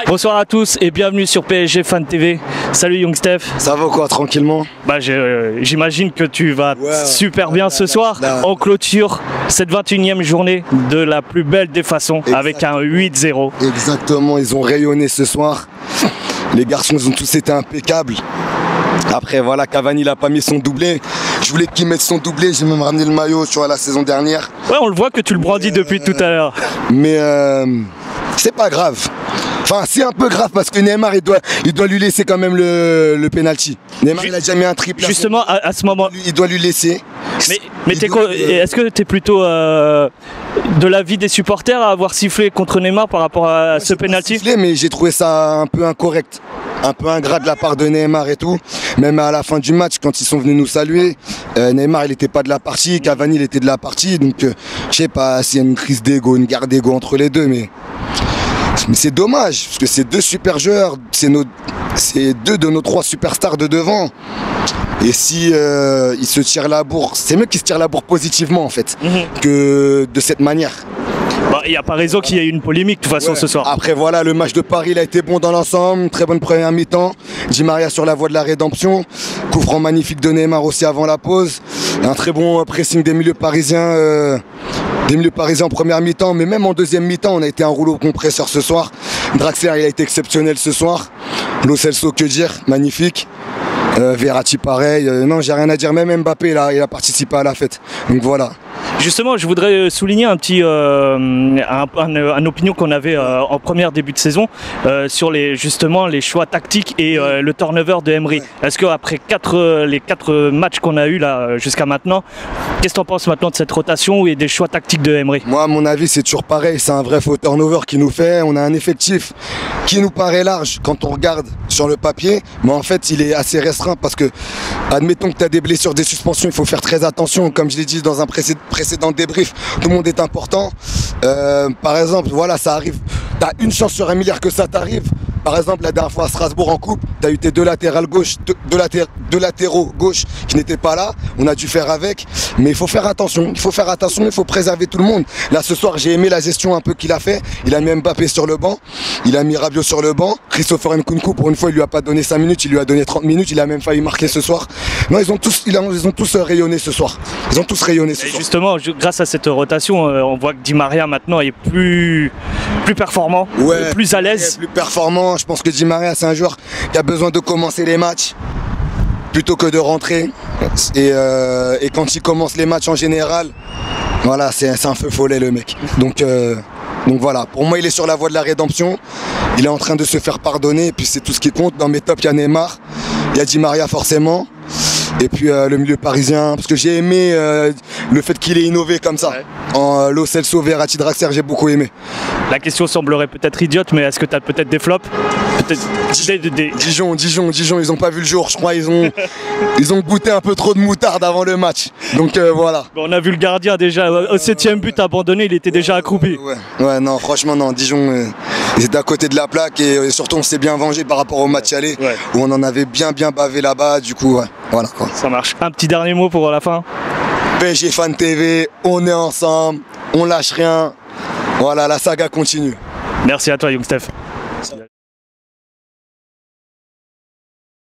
Bonsoir à tous et bienvenue sur PSG Fan TV. Salut Young Steph. Ça va quoi, tranquillement? J'imagine que tu vas super bien ce soir. On clôture cette 21e journée de la plus belle des façons avec un 8-0. Exactement, ils ont rayonné ce soir. Les garçons, ils ont tous été impeccables. Après voilà, Cavani il a pas mis son doublé. Je voulais qu'il mette son doublé, j'ai même ramené le maillot, tu vois, la saison dernière. Ouais, on le voit que tu le brandis depuis tout à l'heure. Mais c'est pas grave. Enfin, c'est un peu grave parce que Neymar, il doit lui laisser quand même le penalty. Neymar, il a déjà mis un triple. Justement, à ce moment, il doit lui laisser. Mais est-ce que tu es plutôt de l'avis des supporters à avoir sifflé contre Neymar par rapport à ce penalty? Mais j'ai trouvé ça un peu incorrect, un peu ingrat de la part de Neymar et tout. Même à la fin du match, quand ils sont venus nous saluer, Neymar, il n'était pas de la partie, Cavani, il était de la partie. Donc, je sais pas s'il y a une crise d'ego, une guerre d'ego entre les deux, mais c'est dommage, parce que c'est deux super joueurs, c'est deux de nos trois superstars de devant. Et si ils se tirent la bourre, c'est mieux qu'ils se tirent la bourre positivement en fait, que de cette manière. Il n'y a pas raison qu'il y ait une polémique de toute façon ce soir. Après voilà, le match de Paris il a été bon dans l'ensemble, très bonne première mi-temps. Di Maria sur la voie de la rédemption, coup franc magnifique de Neymar aussi avant la pause. Un très bon pressing des milieux parisiens. En première mi-temps, mais même en deuxième mi-temps, on a été un rouleau compresseur ce soir. Draxler, il a été exceptionnel ce soir. Lo Celso, que dire, magnifique. Verratti, pareil. Non, j'ai rien à dire. Même Mbappé, il a participé à la fête. Donc voilà. Justement, je voudrais souligner un petit un opinion qu'on avait en première début de saison sur justement les choix tactiques et le turnover de Emery. Est-ce qu'après les 4 matchs qu'on a eu là jusqu'à maintenant, qu'est-ce que tu en penses maintenant de cette rotation et des choix tactiques de Emery? Moi, à mon avis, c'est toujours pareil. C'est un vrai faux turnover qui nous fait. On a un effectif qui nous paraît large quand on regarde sur le papier, mais en fait, il est assez restreint parce que, admettons que tu as des blessures, des suspensions, il faut faire très attention. Comme je l'ai dit dans un précédent débrief, tout le monde est important. Par exemple, voilà, ça arrive. Tu as une chance sur 1 milliard que ça t'arrive. Par exemple, la dernière fois à Strasbourg en coupe, tu as eu tes deux latéraux gauche qui n'étaient pas là. On a dû faire avec. Mais il faut faire attention. Il faut préserver tout le monde. Là, ce soir, j'ai aimé la gestion un peu qu'il a fait. Il a mis Mbappé sur le banc. Il a mis Rabiot sur le banc. Christopher Nkunku, pour une fois, il lui a pas donné 5 minutes. Il lui a donné 30 minutes. Il a même failli marquer ce soir. Non, ils ont tous rayonné ce soir. Ils ont tous rayonné ce soir. Justement, grâce à cette rotation, on voit que Di Maria maintenant est plus performant, plus à l'aise. Plus performant. Je pense que Di Maria, c'est un joueur qui a besoin de commencer les matchs plutôt que de rentrer. Et quand il commence les matchs en général, voilà, c'est un feu follet le mec. Donc voilà, pour moi il est sur la voie de la rédemption. Il est en train de se faire pardonner et puis c'est tout ce qui compte. Dans mes tops, il y a Neymar, il y a Di Maria forcément. Et puis le milieu parisien, parce que j'ai aimé le fait qu'il ait innové comme ça. En Lo Celso, Verratti, Draxler, j'ai beaucoup aimé. La question semblerait peut-être idiote, mais est-ce que tu as peut-être des flops? Dijon, ils ont pas vu le jour, je crois. Ils ont goûté un peu trop de moutarde avant le match. Donc voilà. On a vu le gardien déjà, au 7e but abandonné, il était déjà accroupi. Ouais, non, franchement, non. Dijon, ils étaient à côté de la plaque et surtout, on s'est bien vengé par rapport au match aller, où on en avait bien bavé là-bas. Du coup, voilà quoi. Ça marche. Un petit dernier mot pour la fin. PSG Fan TV, on est ensemble, on lâche rien. Voilà, la saga continue. Merci à toi, Young Steph.